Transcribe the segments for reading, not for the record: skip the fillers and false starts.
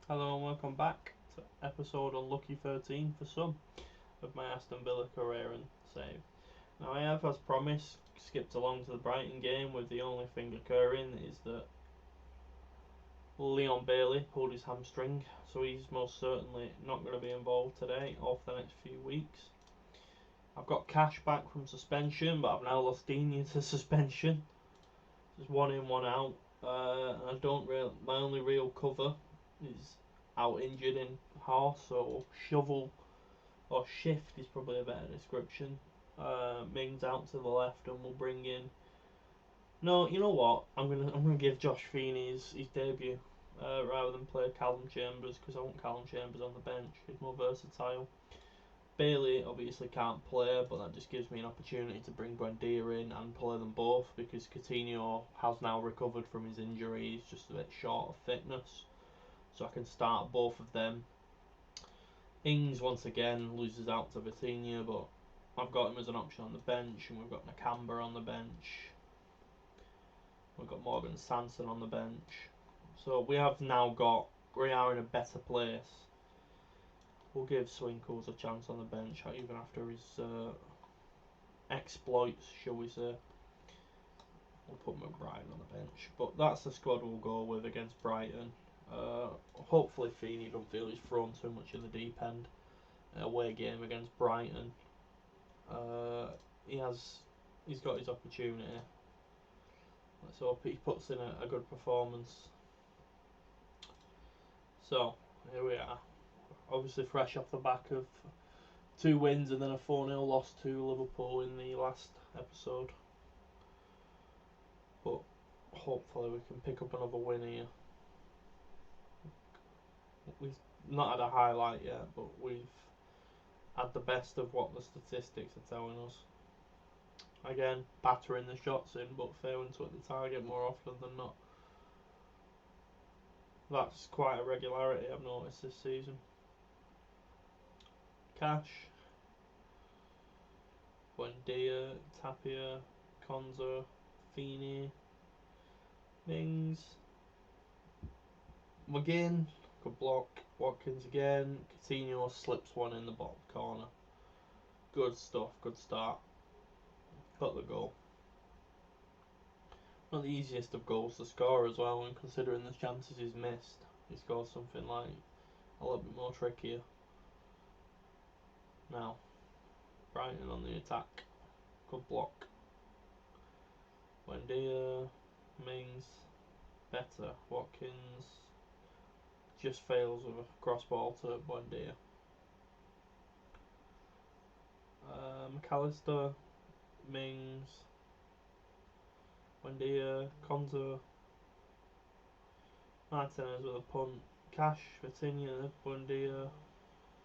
Hello and welcome back to episode Unlucky 13 for some of my Aston Villa career and save. Now I have, as promised, skipped along to the Brighton game with the only thing occurring is that Leon Bailey pulled his hamstring, so he's most certainly not going to be involved today or for the next few weeks. I've got Cash back from suspension, but I've now lost Dini to suspension. Just one in, one out. I don't real. My only real cover is out injured in horse or shovel or shift is probably a better description. Mings out to the left and we'll bring in. No, you know what? I'm gonna give Josh Feeney his debut rather than play Callum Chambers because I want Callum Chambers on the bench. He's more versatile. Bailey obviously can't play, but that just gives me an opportunity to bring Buendia in and play them both because Coutinho has now recovered from his injury. He's just a bit short of fitness, so I can start both of them. Ings once again loses out to Vitinha, but I've got him as an option on the bench, and we've got Nakamba on the bench. We've got Morgan Sanson on the bench. So we are in a better place. We'll give Swinkles a chance on the bench, even after his exploits, shall we say. We'll put McBride on the bench. But that's the squad we'll go with against Brighton. Hopefully Feeney don't feel he's thrown too much in the deep end. Away game against Brighton. He's got his opportunity. Let's hope he puts in a good performance. So here we are. Obviously fresh off the back of 2 wins and then a 4-0 loss to Liverpool in the last episode. But hopefully we can pick up another win here. We've not had a highlight yet, but we've had the best of what the statistics are telling us. Again, battering the shots in, but failing to hit the target more often than not. That's quite a regularity I've noticed this season. Cash, Buendia, Tapia, Konza, Feeney, Mings, McGinn, good block, Watkins again, Coutinho slips one in the bottom corner. Good stuff, good start. Got the goal. Not the easiest of goals to score as well, when considering the chances he's missed. He scored something like a little bit more trickier. Now, Brighton on the attack. Good block. Buendia, Mings, better. Watkins just fails with a cross ball to Buendia. McAllister, Mings, Buendia, Konza, Martinez with a punt. Cash, Vitinha, Buendia,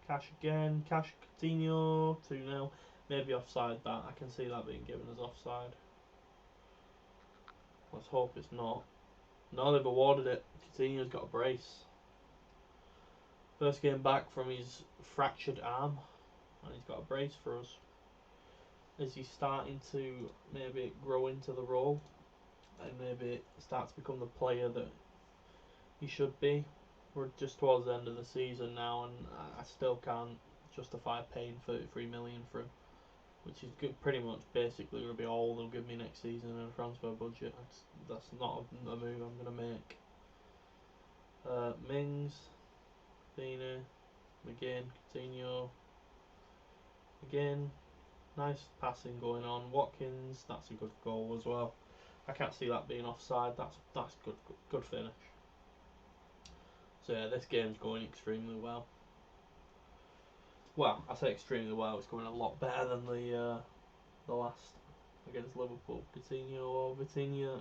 Cash again, Cash, Coutinho, 2-0. Maybe offside that. I can see that being given as offside. Let's hope it's not. No, they've awarded it. Coutinho's got a brace. First game back from his fractured arm, and he's got a brace for us. Is he starting to maybe grow into the role and maybe start to become the player that he should be? We're just towards the end of the season now, and I still can't justify paying 33 million for him, which is good, pretty much basically going to be all they'll give me next season in a transfer budget. That's not a move I'm going to make. Mings, Feeney, McGinn, Coutinho. Again, nice passing going on. Watkins, that's a good goal as well. I can't see that being offside. That's good finish. So yeah, this game's going extremely well. Well, I say extremely well. It's going a lot better than the last against Liverpool. Coutinho or Vitinha.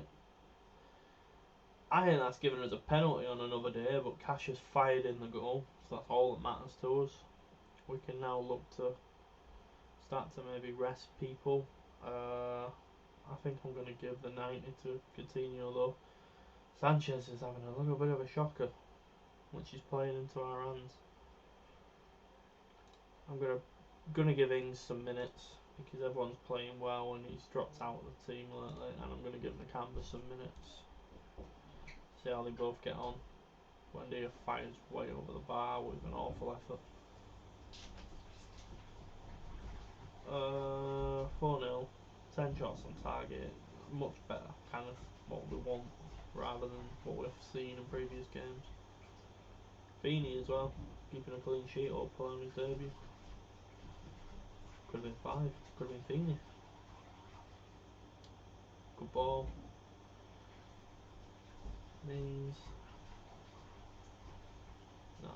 I think that's given us a penalty on another day, but Cash has fired in the goal, so that's all that matters to us. We can now look to start to maybe rest people. I think I'm going to give the 90 to Coutinho though. Sanchez is having a little bit of a shocker, which is playing into our hands. I'm gonna give Ings some minutes because everyone's playing well and he's dropped out of the team lately, and I'm gonna give Nakamba some minutes. See how they both get on. Wendy fires way over the bar with an awful effort. 4-0, 10 shots on target, much better, kind of what we want rather than what we've seen in previous games. Feeney as well, keeping a clean sheet up on his debut. Could have been 5, could have been Feeney. Good ball. Means. Nah.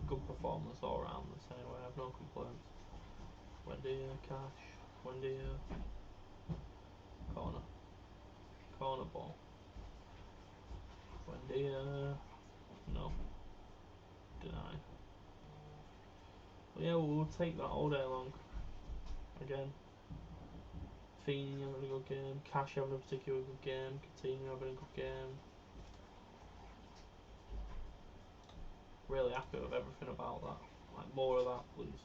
Good performance all around this anyway, I have no complaints. Wendy, Cash, Wendy, corner. Corner ball. Wendy, no. Deny. Well, yeah, we'll take that all day long. Again. Feeney having a good game. Cash having a particularly good game. Coutinho having a good game. Really happy with everything about that. Like, more of that, please.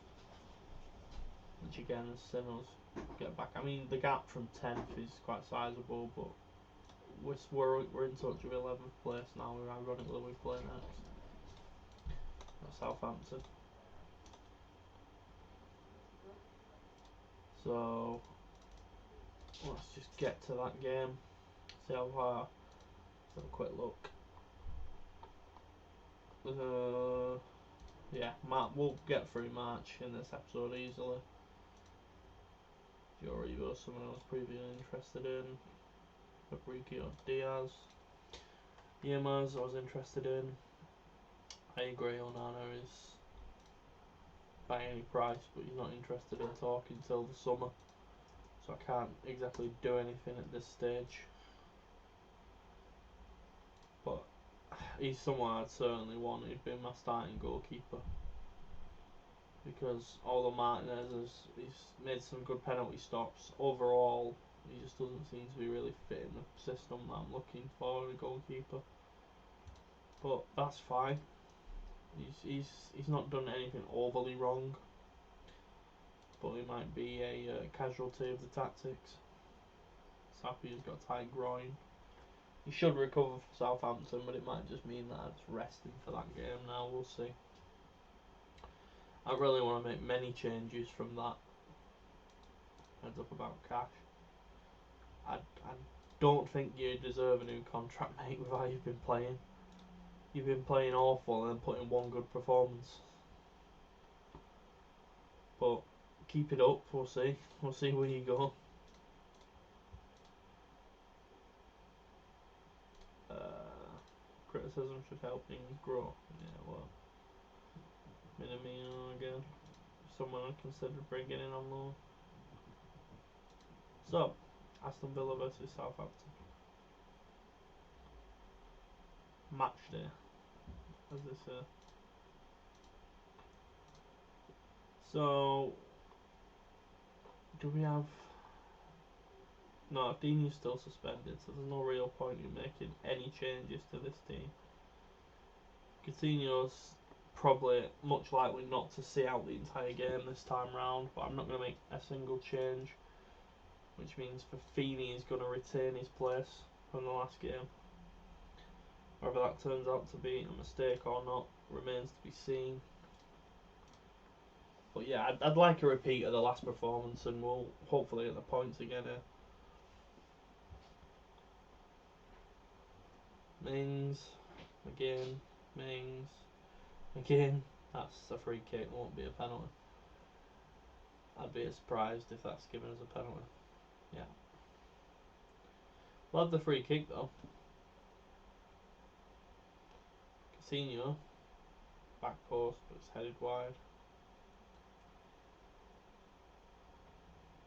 Which again has seen us get back. I mean, the gap from 10th is quite sizable, but we're in touch with 11th place now. We're ironically we play next. That's Southampton. So let's just get to that game. See how far. Let's have a quick look. Yeah, we'll get through March in this episode easily. Uribe, someone I was previously interested in. Fabrizio Diaz. Yilmaz I was interested in. I agree Onana is by any price, but he's not interested in talking till the summer. So I can't exactly do anything at this stage. But he's someone I'd certainly want. He'd be my starting goalkeeper. Because although Martinez he's made some good penalty stops, overall he just doesn't seem to be really fitting the system that I'm looking for in a goalkeeper. But that's fine. He's not done anything overly wrong. But he might be a casualty of the tactics. Sappy's got a tight groin. He should recover for Southampton, but it might just mean that it's resting for that game now. We'll see. I really want to make many changes from that. Heads up about Cash. I don't think you deserve a new contract, mate, with how you've been playing. You've been playing awful and then putting one good performance. But keep it up, we'll see. We'll see where you go. Criticism should help things grow. Yeah, well. Minamino again. Someone I considered bringing in on loan. So, Aston Villa versus Southampton. Match day, as they say. So, do we have... No, Dini's still suspended, so there's no real point in making any changes to this team. Coutinho's probably much likely not to see out the entire game this time round, but I'm not going to make a single change, which means Fafini is going to retain his place from the last game. Whether that turns out to be a mistake or not remains to be seen. But yeah, I'd like a repeat of the last performance, and we'll hopefully get the points again here. Mings, again, Mings, again. That's a free kick, it won't be a penalty. I'd be surprised if that's given as a penalty. Yeah. Love the free kick though. Coutinho, back post, but it's headed wide.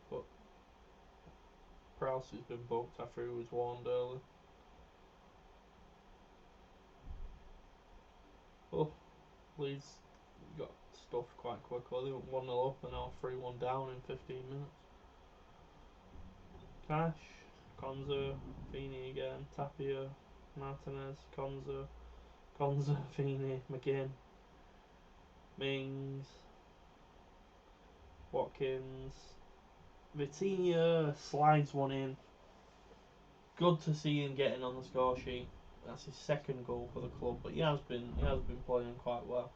But Prowse has been booked after he was warned early. Oh, Leeds got stuffed quite quickly. They went 1-0 up and now 3-1 down in 15 minutes. Cash, Konza, Feeney again, Tapia, Martinez, Konza, Feeney, McGinn, Mings, Watkins, Vitinha slides one in. Good to see him getting on the score sheet. That's his second goal for the club, but he has been playing quite well.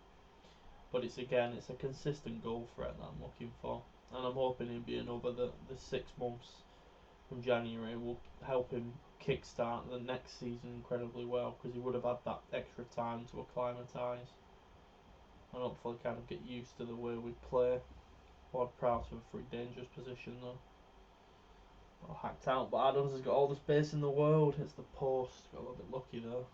But it's a consistent goal threat that I'm looking for, and I'm hoping it'll be another the 6 months from January will help him kickstart the next season incredibly well, because he would have had that extra time to acclimatise and hopefully kind of get used to the way we play. Ward Prowse with a pretty dangerous position though. Well, hacked out, but Adams has got all the space in the world. It's the post. Got a little bit lucky though.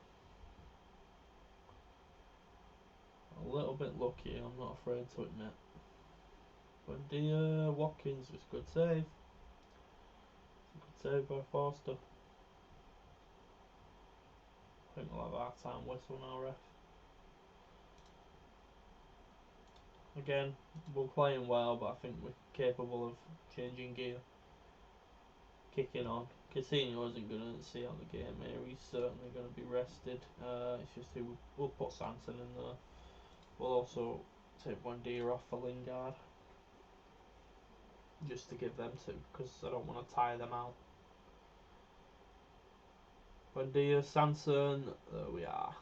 A little bit lucky, I'm not afraid to admit. But dear Watkins, it's a good save. Good save by Forster. I think we'll have a half time whistle now, ref. Again, we're playing well, but I think we're capable of changing gear. Kicking on. Coutinho isn't going to see out the game here. He's certainly going to be rested. It's just who we'll put Sanson in there. We'll also take Buendia off for Lingard, just to give them two, because I don't want to tire them out. Buendia, Sanson, there we are.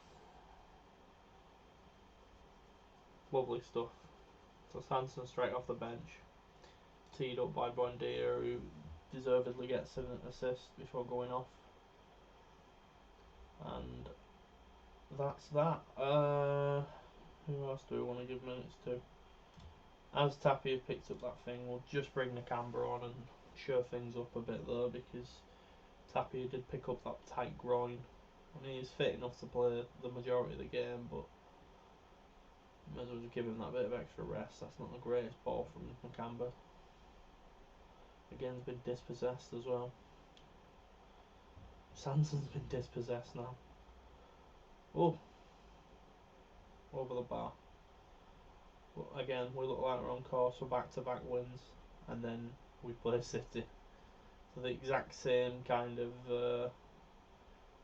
Lovely stuff. So Sanson straight off the bench, teed up by Buendia, who deservedly gets an assist before going off. And that's that. Who else do we want to give minutes to? As Tapia picked up that thing, we'll just bring Nakamba on and show things up a bit there, because Tapia did pick up that tight groin, and he is fit enough to play the majority of the game, but may as well just give him that bit of extra rest. That's not the greatest ball from Nakamba. Again, he's been dispossessed as well. Sanson's been dispossessed now. Oh, over the bar. But again, we look like we're on course for back-to-back wins, and then we play City. So the exact same kind of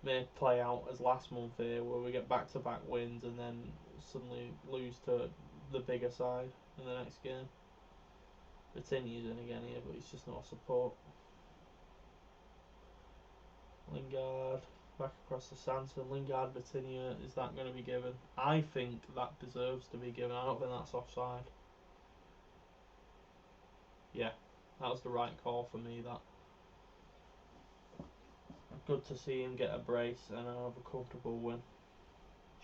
may play out as last month here, where we get back-to-back wins and then suddenly lose to the bigger side in the next game. Coutinho's in again here, but he's just not support. Lingard back across to Sanson. Lingard, Coutinho, is that going to be given? I think that deserves to be given. I don't think that's offside. Yeah, that was the right call for me. That good to see him get a brace and have a comfortable win.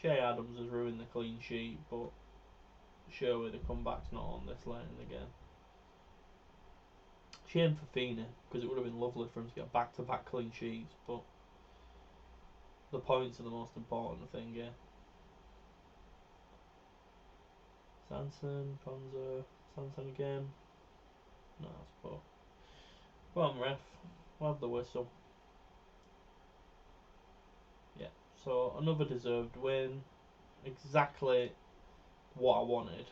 Che Adams has ruined the clean sheet, but surely the comeback's not on this lane again. Shame for Fina, because it would have been lovely for him to get back-to-back clean sheets, but the points are the most important thing, yeah. Sanson, Ponzo, Sanson again. No, that's poor. Go on, ref. We'll have the whistle. Yeah, so another deserved win. Exactly what I wanted.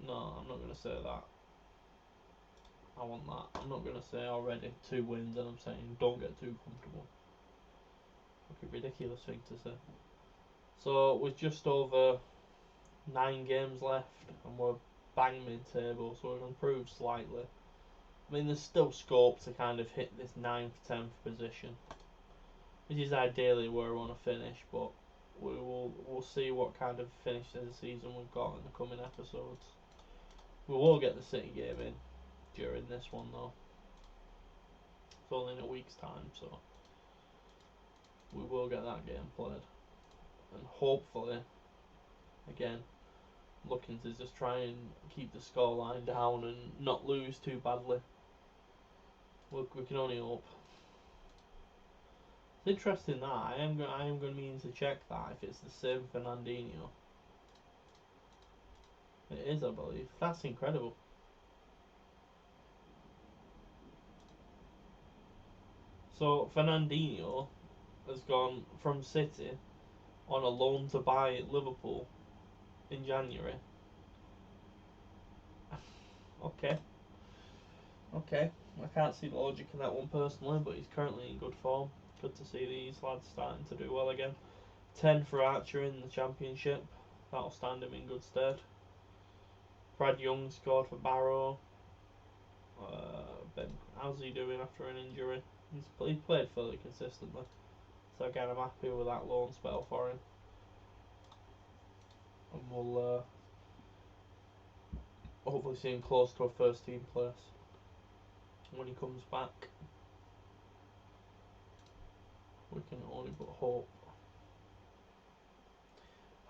No, I'm not going to say that. I want that. I'm not going to say already 2 wins, and I'm saying don't get too comfortable. Fucking ridiculous thing to say. So with just over 9 games left, and we're bang mid-table, so we've improved slightly. I mean, there's still scope to kind of hit this 9th, 10th position, which is ideally where we want to finish, but we'll see what kind of finish of the season we've got in the coming episodes. We will get the City game in during this one though. It's only in a week's time, so we will get that game played, and hopefully, again, looking to just try and keep the scoreline down and not lose too badly. We can only hope. It's interesting that I am going to mean to check that if it's the same Fernandinho. It is, I believe. That's incredible. So Fernandinho has gone from City on a loan to buy at Liverpool in January. Okay. Okay. I can't see the logic in that one personally, but he's currently in good form. Good to see these lads starting to do well again. 10 for Archer in the Championship. That'll stand him in good stead. Brad Young scored for Barrow. Ben, how's he doing after an injury? He's played fairly consistently. So again, I'm happy with that loan spell for him, and we'll hopefully see him close to a first team place when he comes back. We can only but hope.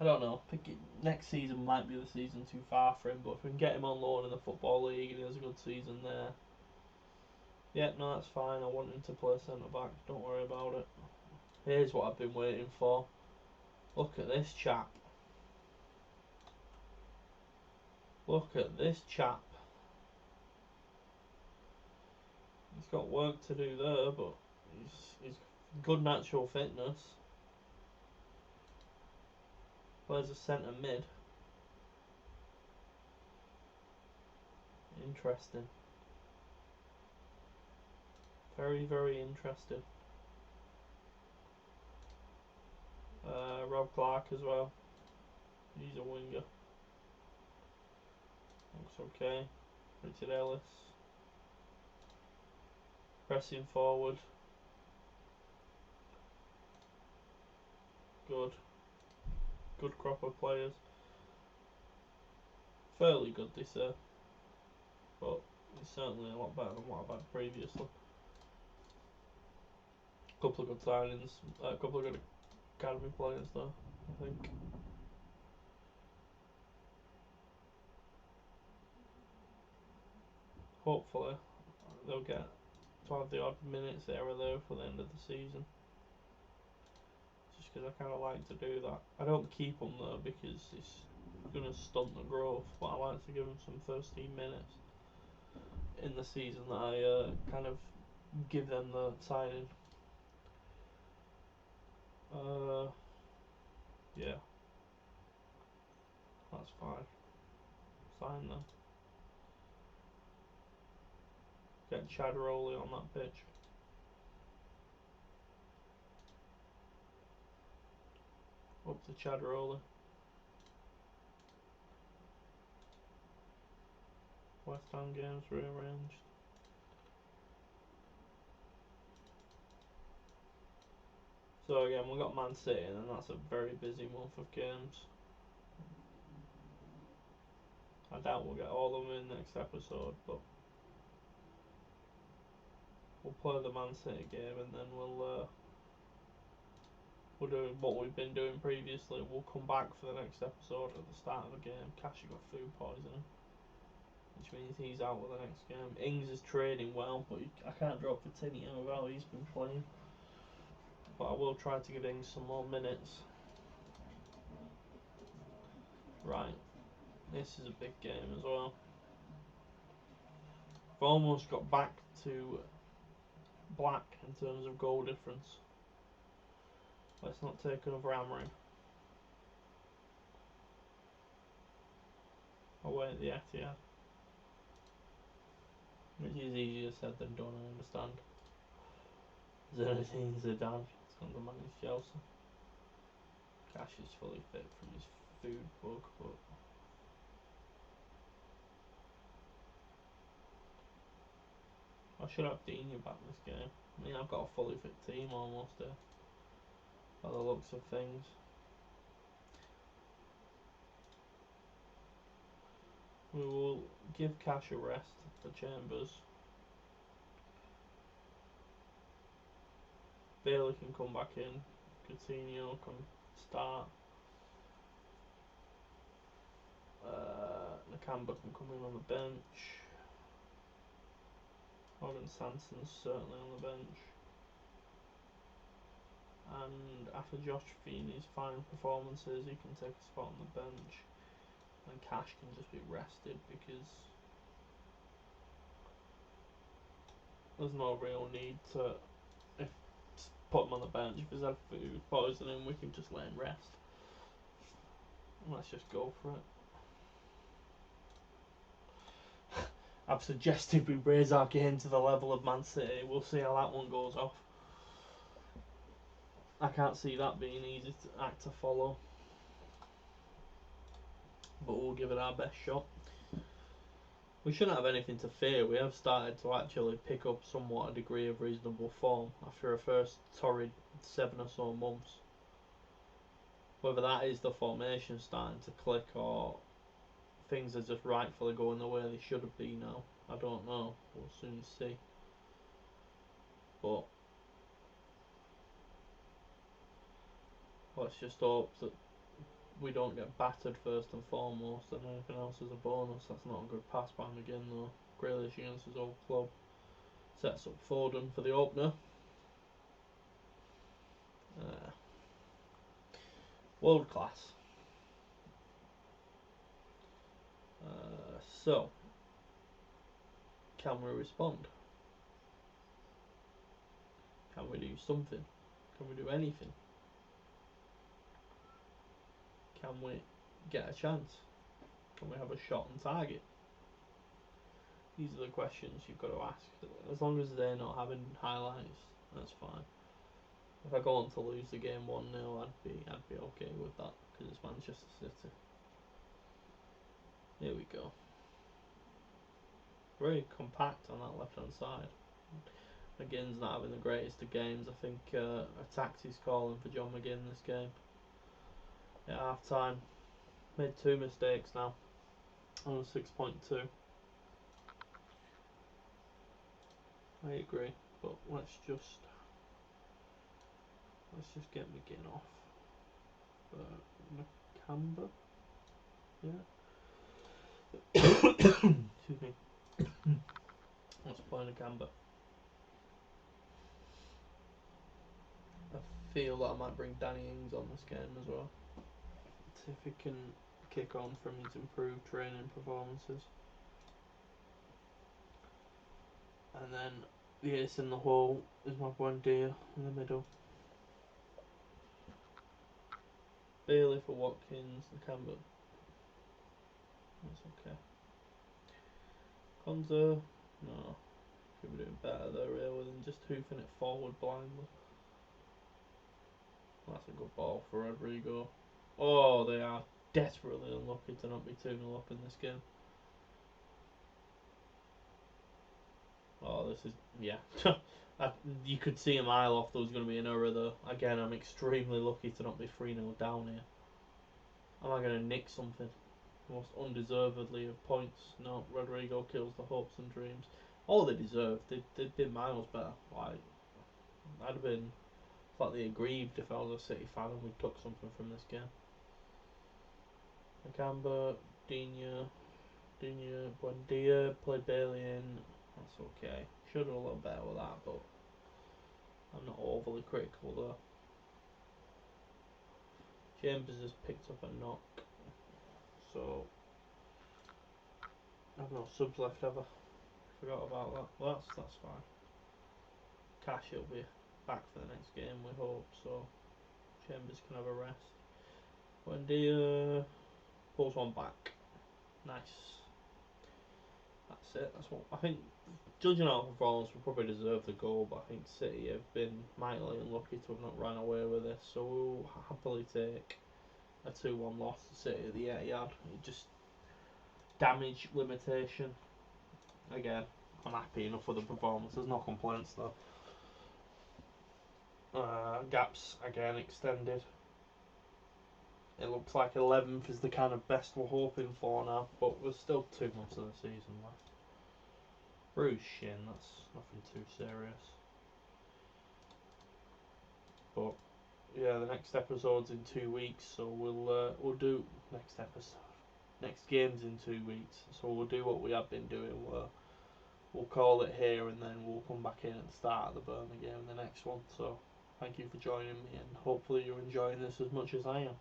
I don't know. I think next season might be the season too far for him, but if we can get him on loan in the Football League and he has a good season there, yeah, no, that's fine. I want him to play centre back. Don't worry about it. Here's what I've been waiting for. Look at this chap. Look at this chap. He's got work to do there, but he's good natural fitness. Plays a centre mid. Interesting. Very, very interesting. Rob Clark as well. He's a winger. Looks okay. Richard Ellis. Pressing forward. Good. Good crop of players. Fairly good this year. But it's certainly a lot better than what I've had previously. Couple of good signings. A couple of good academy players though, I think. Hopefully they'll get to have the odd minutes there or there for the end of the season. Just because I kind of like to do that. I don't keep them though because it's going to stunt the growth, but I like to give them some first team minutes in the season that I kind of give them the signing. Yeah, that's fine. Sign them. Get Chad Rowley on that pitch. Up to Chad Rowley. West Ham games rearranged. So again, we've got Man City, and that's a very busy month of games. I doubt we'll get all of them in next episode, but we'll play the Man City game, and then we'll do what we've been doing previously. We'll come back for the next episode at the start of the game. Cashy got food poisoning, which means he's out with the next game. Ings is training well, but I can't drop Coutinho without he's been playing. But I will try to give Ings some more minutes. Right, this is a big game as well. We've almost got back to black in terms of goal difference. Let's not take another hammering. Away at the Etihad. Which is easier said than done, I understand. Zinedine Zidane is going to manage Chelsea. Cash is fully fit from his food bug, but I should have Dini back this game. I mean, I've got a fully fit team almost there, by the looks of things. We will give Cash a rest for Chambers. Bailey can come back in. Coutinho can start. Nakamba can come in on the bench. Morgan Sanson's certainly on the bench. And after Josh Feeney's fine performances, he can take a spot on the bench. And Cash can just be rested because there's no real need to put him on the bench. If he's had food poisoning, we can just let him rest. Let's just go for it. I've suggested we raise our game to the level of Man City. We'll see how that one goes off. I can't see that being easy act to follow. But we'll give it our best shot. We shouldn't have anything to fear. We have started to actually pick up somewhat a degree of reasonable form after a first torrid 7 or so months. Whether that is the formation starting to click or things are just rightfully going the way they should have been now, I don't know. We'll soon see. But let's just hope that we don't get battered first and foremost, and anything else is a bonus. That's not a good pass by him again though. Grealish against his old club. Sets up Foden for the opener. World class. So, can we respond? Can we do something? Can we do anything? Can we get a chance? Can we have a shot on target? These are the questions you've got to ask. As long as they're not having highlights, that's fine. If I go on to lose the game 1-0, I'd be okay with that because it's Manchester City. Here we go. Very compact on that left hand side. McGinn's not having the greatest of games. I think a taxi's calling for John McGinn this game. At half time, made 2 mistakes now on 6.2. I agree, but let's just get McGinn off. Macamba, yeah. Excuse me. Let's play Macamba. I feel that I might bring Danny Ings on this game as well. See if he can kick on from his improved training performances. And then the ace in the hole is my Buendia in the middle. Bailey for Watkins, the Campbell. That's okay. Konza, no. Could be doing better there really than just hoofing it forward blindly. That's a good ball for Rodrigo. Oh, they are desperately unlucky to not be 2-0 up in this game. Oh, this is, yeah. You could see a mile off there was going to be an error though. Again, I'm extremely lucky to not be 3-0 down here. Am I going to nick something? Most undeservedly of points. No, Rodrigo kills the hopes and dreams. All they deserved. They'd been miles better. Like, I'd have been slightly aggrieved if I was a City fan and we took something from this game. Nakamba, Digne, Buendia, played Bailey in. That's okay. Should have done a little better with that, but I'm not overly critical though. Chambers has picked up a knock, so I've no subs left ever. Forgot about that. Well, that's fine. Cash will be back for the next game, we hope, so Chambers can have a rest. Buendia pulls one back. Nice. That's it. That's what I think. Judging our performance, we probably deserve the goal, but I think City have been mightily unlucky to have not run away with this. So we'll happily take a 2-1 loss to City at the Etihad. Just damage limitation. Again, I'm happy enough with the performance. There's no complaints though. Gaps again extended. It looks like 11th is the kind of best we're hoping for now, but there's still 2 months of the season left. Bruised shin, that's nothing too serious. But yeah, the next episode's in 2 weeks, so we'll do next game's in 2 weeks, so we'll do what we have been doing. We'll call it here, and then we'll come back in at the start of the Burnley game, the next one. So thank you for joining me, and hopefully you're enjoying this as much as I am.